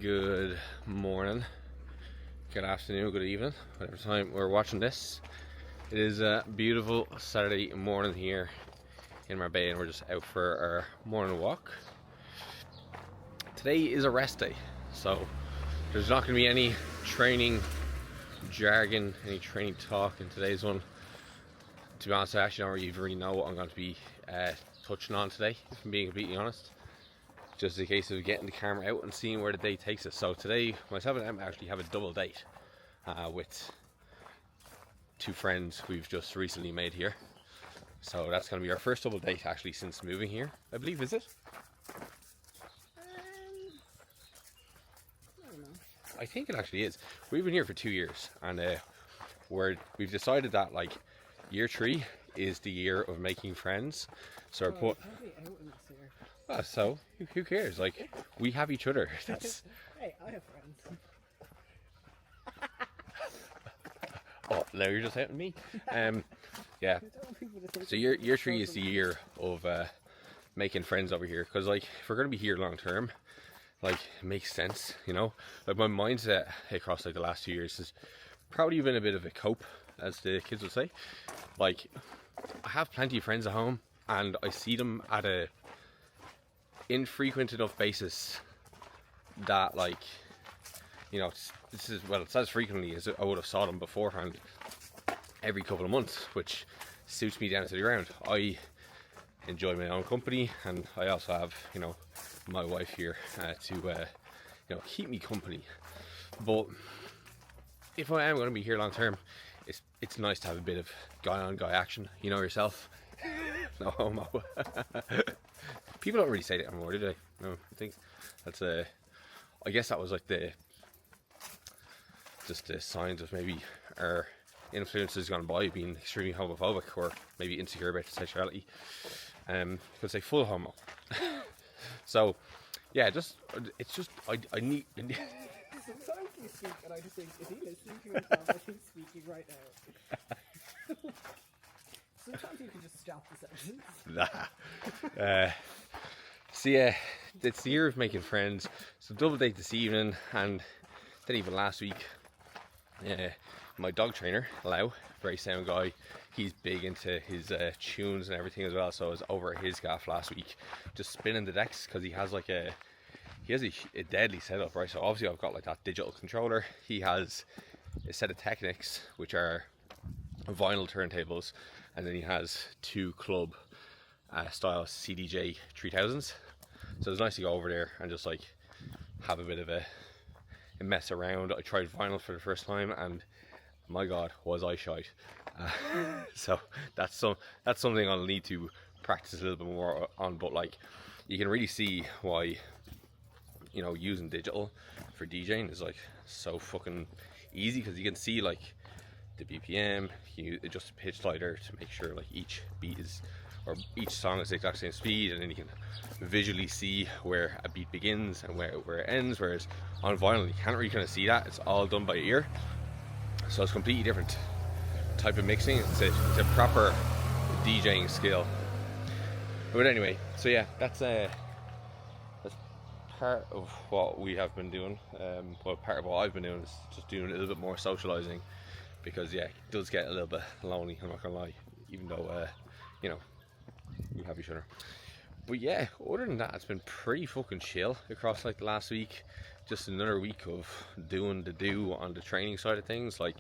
Good morning, good afternoon, good evening, whatever time we're watching this. It is a beautiful Saturday morning here in Marbella, and we're just out for our morning walk. Today is a rest day, so there's not going to be any training jargon, any training talk in today's one. To be honest, I actually don't really know what I'm going to be touching on today, if I'm being completely honest. Just a case of getting the camera out and seeing where the day takes us. So today, myself and Emma actually have a double date with two friends we've just recently made here. So that's going to be our first double date actually since moving here, I believe, is it? I don't know. I think it actually is. We've been here for 2 years, and we've decided that like year 3 is the year of making friends. So we're Probably out in this year. so who cares? Like, we have each other. That's Hey, I have friends. oh, now you're just outing me. Yeah. So year 3 is the year of making friends over here, because like if we're gonna be here long term, like it makes sense, you know. Like my mindset across like the last 2 years has probably been a bit of a cope, as the kids would say. Like, I have plenty of friends at home, and I see them at a infrequent enough basis that, like, you know, it's as frequently as I would have saw them beforehand, every couple of months, which suits me down to the ground. I enjoy my own company, and I also have, you know, my wife here to you know, keep me company. But if I am going to be here long term, it's nice to have a bit of guy on guy action, you know yourself. No homo. People don't really say that anymore, do they? No, I think that's I guess that was like just the signs of maybe our influences gone by being extremely homophobic, or maybe insecure about sexuality. Could say full homo. So yeah, it's just I need. Sometimes you speak and I just think, is he listening to himself as he's speaking right now? Sometimes you can just stop the sentence. Nah. So yeah, it's the year of making friends. So double date this evening, and then even last week, my dog trainer, Lau, very sound guy, he's big into his tunes and everything as well. So I was over at his gaff last week, just spinning the decks, because he has like a deadly setup, right? So obviously I've got like that digital controller. He has a set of Technics, which are vinyl turntables, and then he has 2 club style CDJ 3000s. So it's nice to go over there and just like have a bit of a mess around. I tried vinyl for the first time, and my god, was I shite. So that's something I'll need to practice a little bit more on. But like, you can really see why, you know, using digital for DJing is like so fucking easy, because you can see like the BPM, you adjust the pitch slider to make sure like each beat is, or each song is the exact same speed, and then you can visually see where a beat begins and where it ends. Whereas on vinyl you can't really kind of see that, it's all done by ear. So it's completely different type of mixing. It's a proper DJing skill. But anyway, so yeah, that's part of what we have been doing. Well, part of what I've been doing is just doing a little bit more socializing, because yeah, it does get a little bit lonely, I'm not gonna lie, even though you know, we have each other. But yeah, other than that, it's been pretty fucking chill across like the last week. Just another week of doing the do on the training side of things. Like,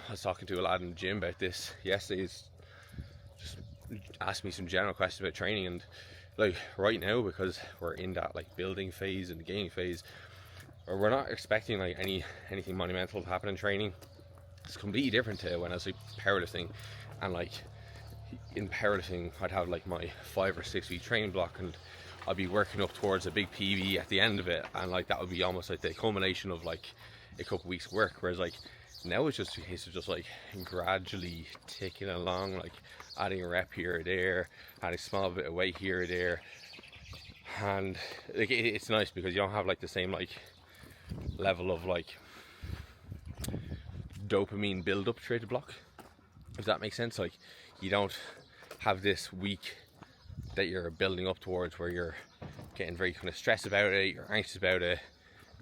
I was talking to a lad in the gym about this yesterday. He's just asked me some general questions about training, and like right now, because we're in that like building phase and the gaining phase, or we're not expecting like anything monumental to happen in training. It's completely different to when I was like powerlifting, and like in powerlifting I'd have like my 5 or 6 week training block, and I'd be working up towards a big PB at the end of it, and like that would be almost like the culmination of like a couple weeks work. Whereas like now it's just a case of just like gradually ticking along, like adding a rep here or there, adding a small bit of weight here or there. And like it's nice because you don't have like the same like level of like dopamine build up throughout the block, if that makes sense. Like, you don't have this week that you're building up towards where you're getting very kind of stressed about it, you're anxious about it,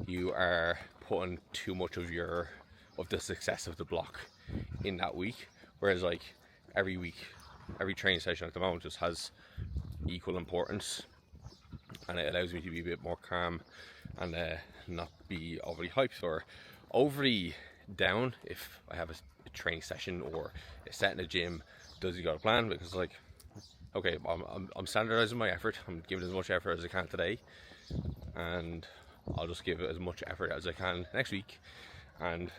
you are putting too much of the success of the block in that week. Whereas like every week, every training session at the moment just has equal importance, and it allows me to be a bit more calm and not be overly hyped or overly down if I have a training session or a set in the gym doesn't go to plan, because like, okay, I'm standardizing my effort, I'm giving as much effort as I can today, and I'll just give as much effort as I can next week, and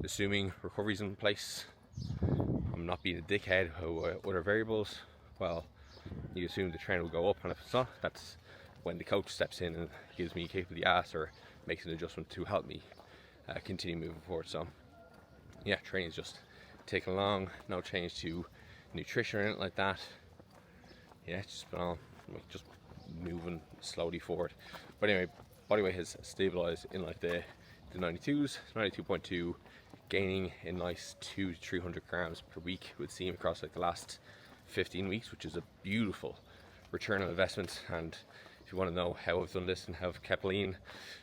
assuming recovery's in place, I'm not being a dickhead with other variables, well, you assume the trend will go up, and if it's not, that's when the coach steps in and gives me a kick with the ass or makes an adjustment to help me continue moving forward. So yeah, training's just taking along, no change to nutrition or anything like that. Yeah, it's just been all just moving slowly forward. But anyway, body weight has stabilized in like the 92s, 92.2, gaining a nice 200 to 300 grams per week, would seem, across like the last 15 weeks, which is a beautiful return on investment. And if you want to know how I've done this and how I've kept lean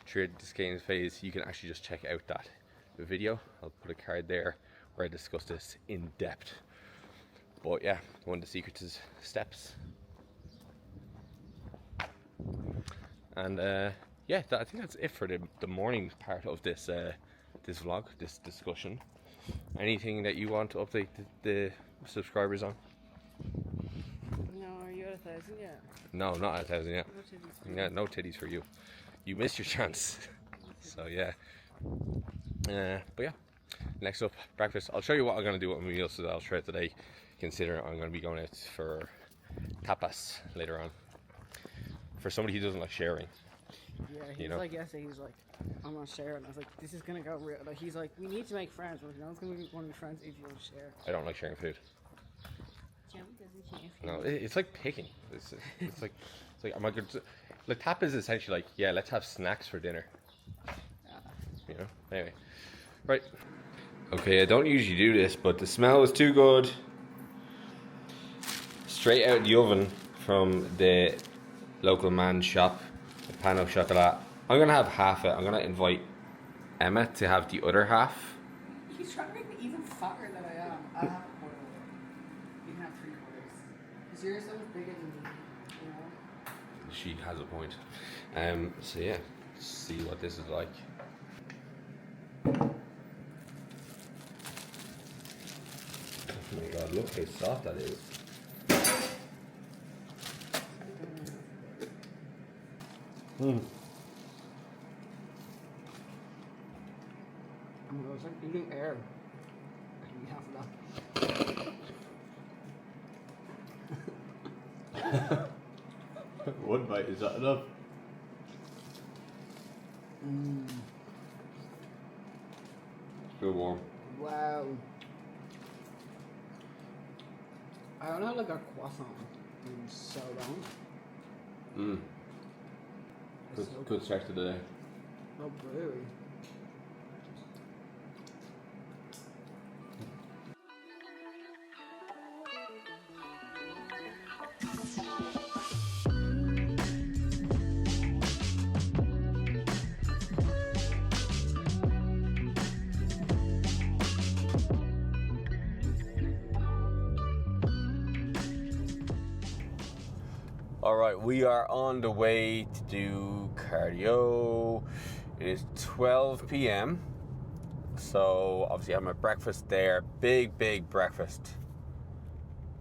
through this gaining phase, you can actually just check out that video. I'll put a card there where I discuss this in depth. But yeah, one of the secrets is steps. And yeah, I think that's it for the morning part of this this vlog, this discussion. Anything that you want to update the subscribers on? No, are you at 1,000 yet? No, not at 1,000 yet. No titties for you. Yeah, no titties for you. You missed your chance. So yeah. But yeah, next up, breakfast. I'll show you what I'm going to do with my meals so that I'll try it today. Consider I'm going to be going out for tapas later on. For somebody who doesn't like sharing. Yeah, he's like yesterday, he's like, I'm not sharing. I was like, this is gonna go real. Like, he's like, we need to make friends. We're like, no one's gonna want to be friends if you don't share. I don't like sharing food. Jim doesn't share food. No, it's like picking. It's like am I good? Like tapas is essentially like, yeah, let's have snacks for dinner. You know. Anyway, right. Okay, I don't usually do this, but the smell is too good. Straight out of the oven from the local man's shop, the pan au chocolat. I'm gonna have half it. I'm gonna invite Emma to have the other half. He's trying to make me even fatter than I am. I have a quarter of it. You can have 3/4. Because you're so much bigger than me, you know? She has a point. So yeah, let's see what this is like. Oh my god, look how soft that is. Mm. It's like eating air. I can eat half of that. One bite, is that enough? Still warm. Wow. I don't have like a croissant in so long. Good start to the day. Oh, really? Alright, we are on the way to do cardio. It is 12 p.m. So obviously I have my breakfast there. Big breakfast.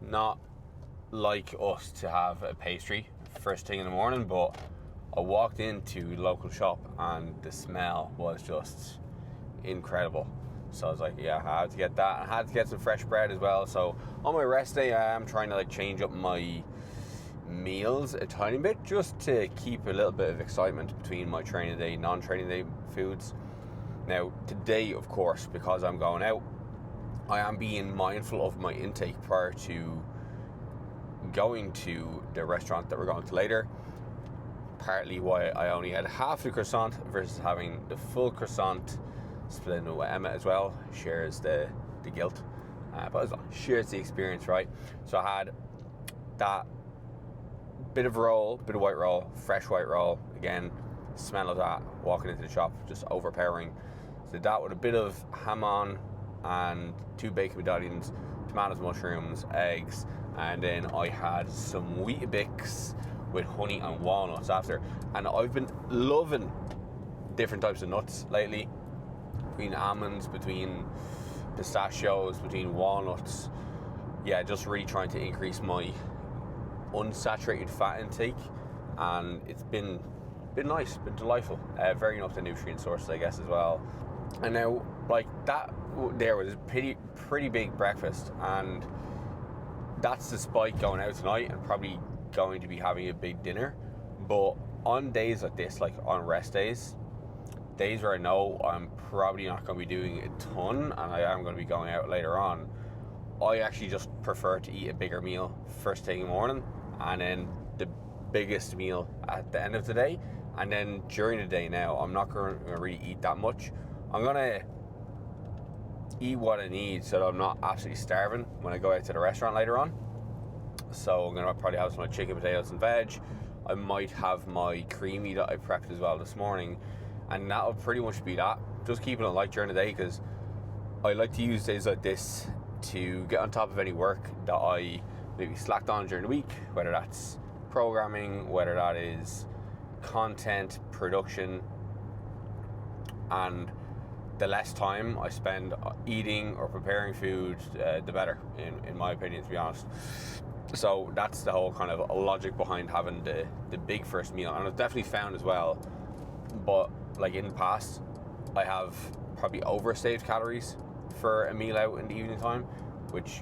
Not like us to have a pastry first thing in the morning, but I walked into the local shop and the smell was just incredible. So I was like, yeah, I had to get that. I had to get some fresh bread as well. So on my rest day, I am trying to like change up my meals a tiny bit just to keep a little bit of excitement between my training day, non-training day foods. Now today, of course, because I'm going out, I am being mindful of my intake prior to going to the restaurant that we're going to later. Partly why I only had half the croissant versus having the full croissant, split with Emma as well. Shares the guilt, but as well, shares the experience, right? So I had that bit of roll, bit of white roll, fresh white roll, again, smell of that walking into the shop, just overpowering. So that with a bit of ham on and 2 bacon medallions, tomatoes, mushrooms, eggs, and then I had some Weetabix with honey and walnuts after. And I've been loving different types of nuts lately, between almonds, between pistachios, between walnuts. Yeah, just really trying to increase my unsaturated fat intake, and it's been nice, been delightful. Very enough the nutrient sources, I guess, as well. And now, like, that there was a pretty big breakfast, and that's despite going out tonight and probably going to be having a big dinner. But on days like this, like on rest days where I know I'm probably not going to be doing a ton and I am going to be going out later on, I actually just prefer to eat a bigger meal first thing in the morning, and then the biggest meal at the end of the day. And then during the day now, I'm not going to really eat that much. I'm going to eat what I need so that I'm not absolutely starving when I go out to the restaurant later on. So I'm going to probably have some chicken, potatoes and veg. I might have my creamy that I prepped as well this morning, and that'll pretty much be that. Just keeping it light during the day, because I like to use days like this to get on top of any work that I maybe slacked on during the week, whether that's programming, whether that is content production. And the less time I spend eating or preparing food, the better, in my opinion, to be honest. So that's the whole kind of logic behind having the big first meal. And I've definitely found as well, but like in the past, I have probably oversaved calories for a meal out in the evening time, which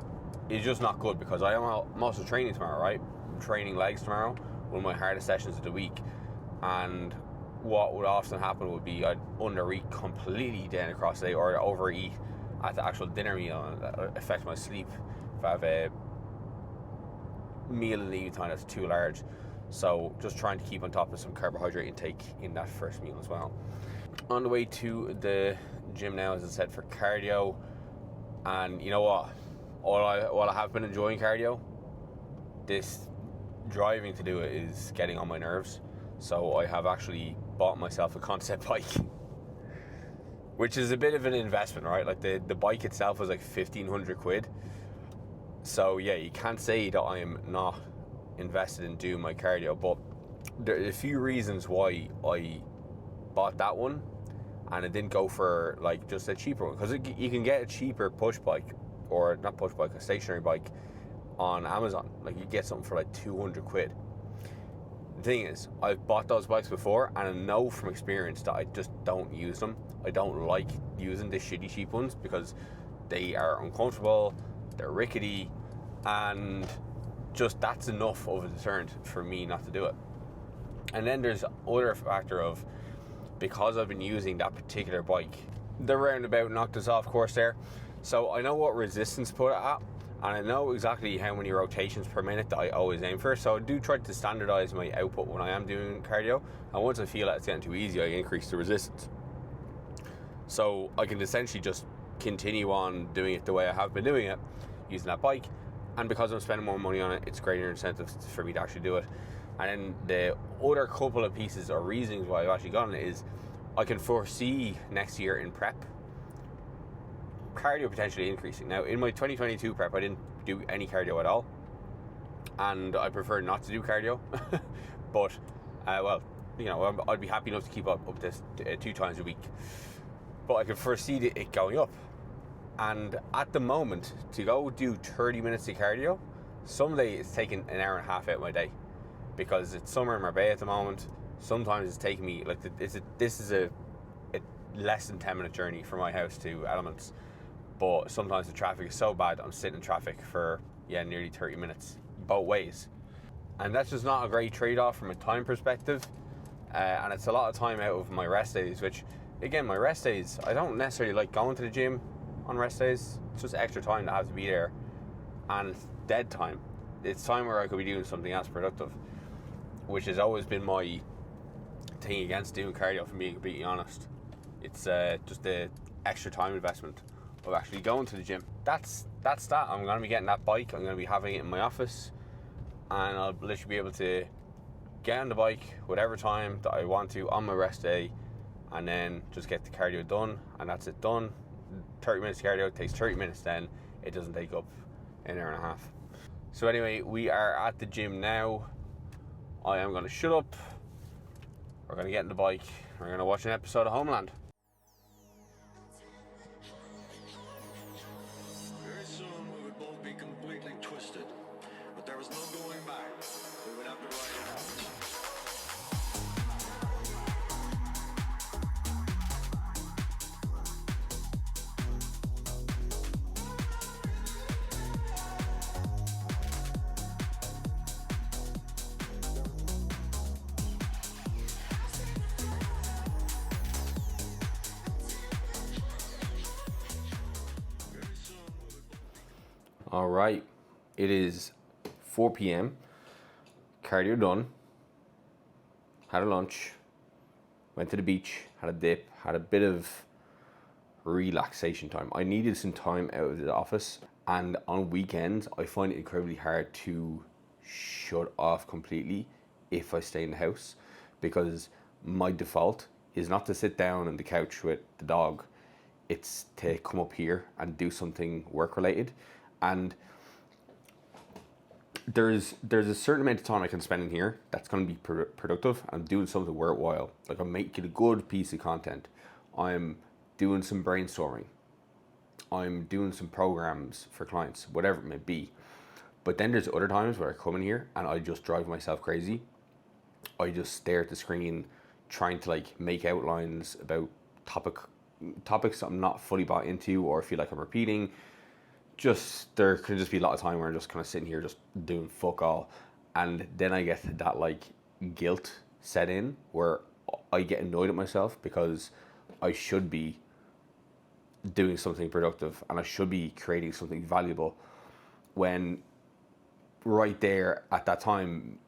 is just not good, because I'm also training tomorrow, right? I'm training legs tomorrow, one of my hardest sessions of the week. And what would often happen would be I'd undereat completely down across the day, or overeat at the actual dinner meal, and that affect my sleep if I have a meal in the evening time that's too large. So just trying to keep on top of some carbohydrate intake in that first meal as well. On the way to the gym now, as I said, for cardio. And you know what, while I have been enjoying cardio, this driving to do it is getting on my nerves. So I have actually bought myself a concept bike, which is a bit of an investment, right? Like the bike itself was like 1,500 quid. So yeah, you can't say that I am not invested in doing my cardio, but there are a few reasons why I bought that one and I didn't go for like just a cheaper one, because you can get a cheaper push bike, or not push bike, a stationary bike on Amazon. Like you get something for like 200 quid. The thing is, I've bought those bikes before, and I know from experience that I just don't use them. I don't like using the shitty cheap ones because they are uncomfortable, they're rickety, and just that's enough of a deterrent for me not to do it. And then there's other factor of, because I've been using that particular bike, the roundabout knocked us off course there. So I know what resistance to put it at, and I know exactly how many rotations per minute that I always aim for. So I do try to standardize my output when I am doing cardio, and once I feel that it's getting too easy, I increase the resistance. So I can essentially just continue on doing it the way I have been doing it, using that bike. And because I'm spending more money on it, it's greater incentive for me to actually do it. And then the other couple of pieces or reasons why I've actually gotten it is I can foresee next year in prep cardio potentially increasing. Now in my 2022 prep, I didn't do any cardio at all, and I prefer not to do cardio. But well, you know, I'd be happy enough to keep up this 2 times a week, but I can foresee it going up. And at the moment, to go do 30 minutes of cardio, some days it's taking an hour and a half out of my day, because it's summer in Marbella at the moment. Sometimes it's taking me like this is a less than 10-minute journey from my house to Elements, but sometimes the traffic is so bad I'm sitting in traffic for nearly 30 minutes both ways, and that's just not a great trade-off from a time perspective. And it's a lot of time out of my rest days, which again, my rest days, I don't necessarily like going to the gym on rest days. It's just extra time that I have to be there, and it's dead time. It's time where I could be doing something else productive, which has always been my thing against doing cardio, if I'm being completely honest. It's just the extra time investment of actually going to the gym. That's that. I'm going to be getting that bike. I'm going to be having it in my office, and I'll literally be able to get on the bike whatever time that I want to on my rest day, and then just get the cardio done, and that's it done. 30 minutes cardio takes 30 minutes, then it doesn't take up an hour and a half. So anyway, we are at the gym now. I am going to shut up. We're going to get on the bike. We're going to watch an episode of Homeland. Very soon we would both be completely twisted, but there was no going back. We would have to ride it out. All right, it is 4 p.m. Cardio done. Had a lunch. Went to the beach. Had a dip. Had a bit of relaxation time. I needed some time out of the office, and on weekends I find it incredibly hard to shut off completely if I stay in the house, because my default is not to sit down on the couch with the dog. It's to come up here and do something work related. And there's a certain amount of time I can spend in here that's going to be productive. I'm doing something worthwhile. Like, I'm making a good piece of content. I'm doing some brainstorming. I'm doing some programs for clients, whatever it may be. But then there's other times where I come in here and I just drive myself crazy. I just stare at the screen trying to like make outlines about topics I'm not fully bought into, or feel like I'm repeating. There can just be a lot of time where I'm just kind of sitting here just doing fuck all, and then I get that like guilt set in where I get annoyed at myself because I should be doing something productive and I should be creating something valuable, when right there at that time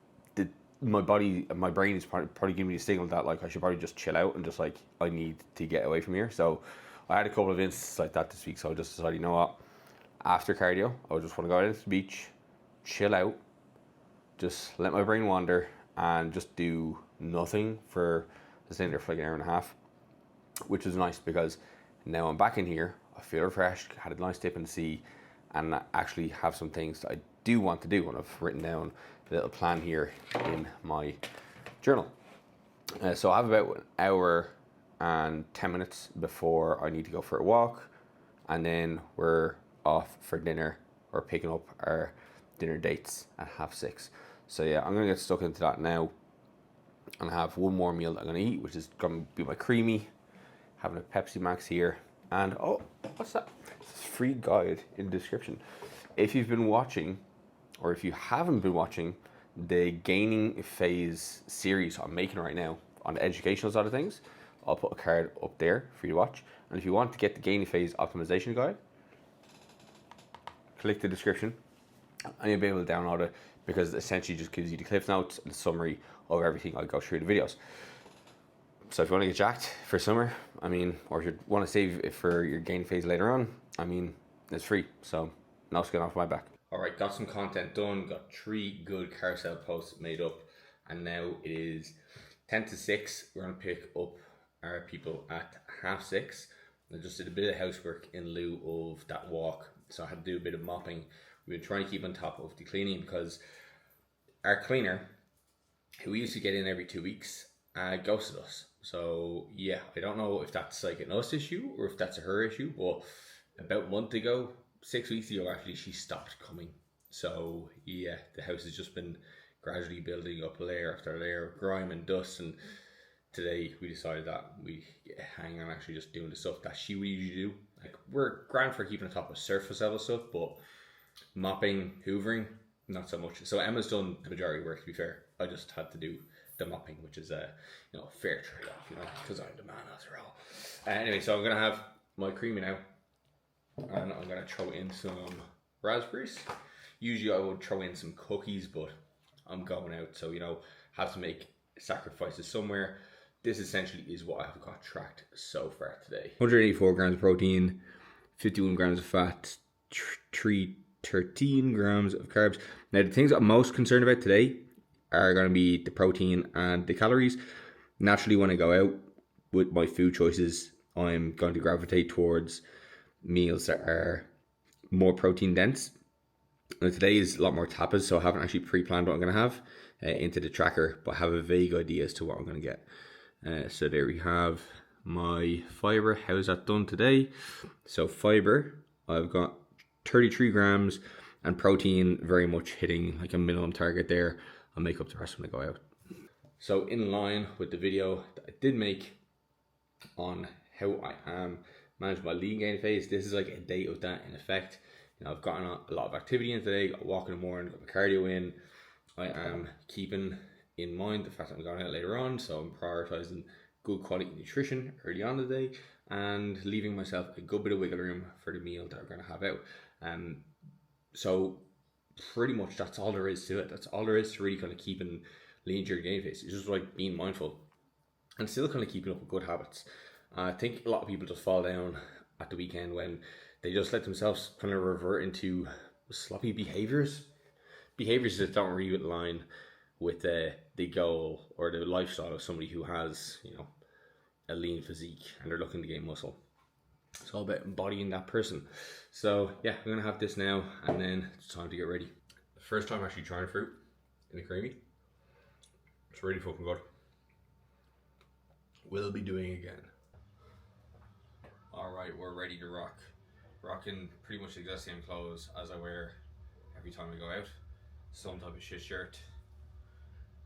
my body and my brain is probably giving me a signal that like I should probably just chill out and just like I need to get away from here. So I had a couple of instances like that this week, so I just decided, you know what, after cardio, I just want to go out to the beach, chill out, just let my brain wander, and just do nothing for staying there for like an hour and a half, which is nice because now I'm back in here. I feel refreshed, had a nice dip in the sea, and I actually have some things that I do want to do, and I've written down a little plan here in my journal. So I have about an hour and 10 minutes before I need to go for a walk, and then we're off for dinner, or picking up our dinner dates at 6:30. So yeah, I'm gonna get stuck into that now and have one more meal that I'm gonna eat, which is gonna be my creamy, having a Pepsi Max here. And oh, what's that? It's a free guide in the description. If you've been watching, or if you haven't been watching, the gaining phase series I'm making right now on the educational side of things, I'll put a card up there for you to watch. And if you want to get the gaining phase optimization guide, click the description and you'll be able to download it, because it essentially just gives you the cliff notes and the summary of everything I go through the videos. So if you want to get jacked for summer, I mean, or if you want to save it for your gain phase later on, I mean, it's free. So no skin off my back. All right, got some content done, got 3 good carousel posts made up, and now it is 10 to 6. We're going to pick up our people at 6:30. I just did a bit of housework in lieu of that walk, so I had to do a bit of mopping. We've been trying to keep on top of the cleaning because our cleaner, who we used to get in every 2 weeks, ghosted us. So yeah, I don't know if that's like an us issue or if that's a her issue, but about a month ago, 6 weeks ago actually, she stopped coming. So yeah, the house has just been gradually building up layer after layer of grime and dust, and today we decided that we hang on actually just doing the stuff that she would usually do. Like, we're grand for keeping on top of surface level stuff, but mopping, hoovering, not so much. So Emma's done the majority of work, to be fair. I just had to do the mopping, which is a fair trade-off, because I'm the man after all. Anyway, so I'm gonna have my creamy now, and I'm gonna throw in some raspberries. Usually I would throw in some cookies, but I'm going out, so have to make sacrifices somewhere. This essentially is what I have got tracked so far today. 184 grams of protein, 51 grams of fat, 13 grams of carbs. Now the things I'm most concerned about today are going to be the protein and the calories. Naturally, when I go out with my food choices, I'm going to gravitate towards meals that are more protein dense. Now, today is a lot more tapas, so I haven't actually pre-planned what I'm going to have into the tracker, but have a vague idea as to what I'm going to get. So there we have my fiber. How's that done today? So fiber, I've got 33 grams, and protein very much hitting like a minimum target there. I'll make up the rest when I go out. So in line with the video that I did make on how I am managing my lean gain phase, this is like a day of that in effect. You know, I've gotten a lot of activity in today, got a walk in the morning, got my cardio in. I am keeping in mind the fact that I'm going out later on, so I'm prioritizing good quality nutrition early on in the day and leaving myself a good bit of wiggle room for the meal that I'm going to have out. So pretty much that's all there is to it. That's all there is to really kind of keeping lean during gain phase. It's just like being mindful and still kind of keeping up with good habits. I think a lot of people just fall down at the weekend when they just let themselves kind of revert into sloppy behaviors that don't really align with the goal or the lifestyle of somebody who has, you know, a lean physique and they're looking to gain muscle. It's all about embodying that person. So yeah, I'm gonna have this now and then it's time to get ready. The first time actually trying fruit in a creamy. It's really fucking good. Will be doing again. Alright, we're ready to rock. Rocking pretty much the exact same clothes as I wear every time I go out. Some type of shit shirt,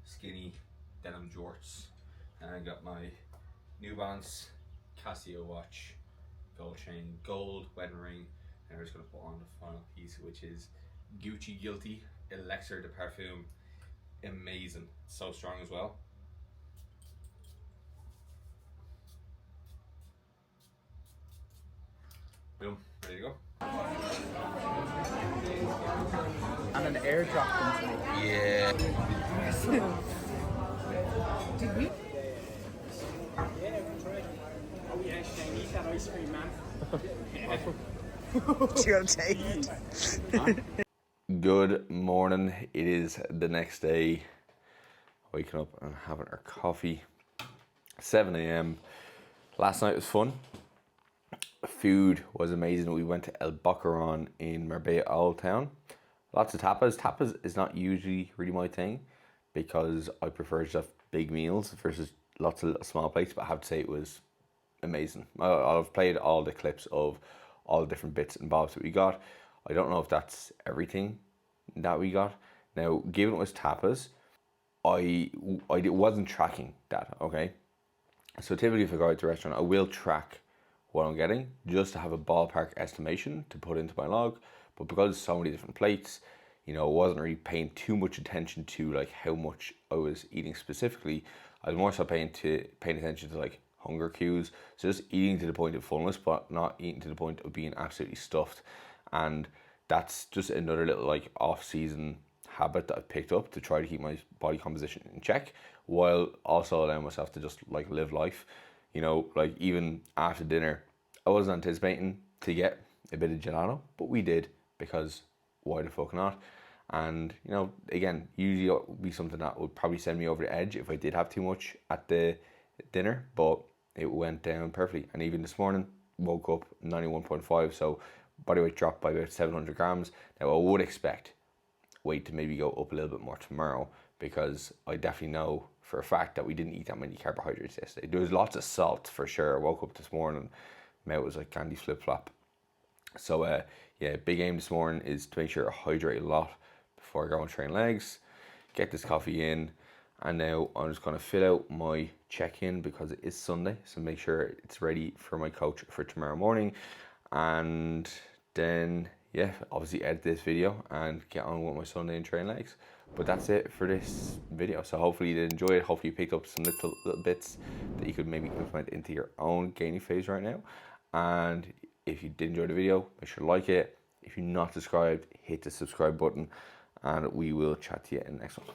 skinny denim jorts, and I got my New Balance Casio watch, gold chain, gold wedding ring, and I'm just gonna put on the final piece, which is Gucci Guilty Elixir de Parfum. Amazing, so strong as well. Boom, ready to go. And an airdrop into me. Yeah. Did we? Yeah, oh yeah, Shane, eat that ice cream, man. You'll take it. Good morning. It is the next day. Waking up and having our coffee. 7 a.m. Last night was fun. Food was amazing. We went to El Bocaron in Marbella Old Town. Lots of tapas. Tapas is not usually really my thing because I prefer to have big meals versus lots of little small plates, but I have to say it was amazing. I've played all the clips of all the different bits and bobs that we got. I don't know if that's everything that we got. Now, given it was tapas, I wasn't tracking that, okay? So typically if I go out to a restaurant, I will track what I'm getting just to have a ballpark estimation to put into my log. But because so many different plates, you know, I wasn't really paying too much attention to like how much I was eating specifically. I was more so paying attention to like hunger cues. So just eating to the point of fullness, but not eating to the point of being absolutely stuffed. And that's just another little like off-season habit that I've picked up to try to keep my body composition in check while also allowing myself to just like live life. You know, like even after dinner, I wasn't anticipating to get a bit of gelato, but we did because why the fuck not? And, you know, again, usually it would be something that would probably send me over the edge if I did have too much at the dinner, but it went down perfectly. And even this morning, woke up 91.5, so body weight dropped by about 700 grams. Now, I would expect weight to maybe go up a little bit more tomorrow because I definitely know for a fact that we didn't eat that many carbohydrates yesterday. There was lots of salt for sure. I woke up this morning, mouth was like candy flip-flop. So yeah, big aim this morning is to make sure I hydrate a lot before I go and train legs, get this coffee in, and now I'm just going to fill out my check-in because it is Sunday, so make sure it's ready for my coach for tomorrow morning, and then yeah, obviously edit this video and get on with my Sunday and train legs. But that's it for this video. So hopefully you did enjoy it. Hopefully you picked up some little bits that you could maybe implement into your own gaining phase right now. And if you did enjoy the video, make sure to like it. If you're not subscribed, hit the subscribe button, and we will chat to you in the next one.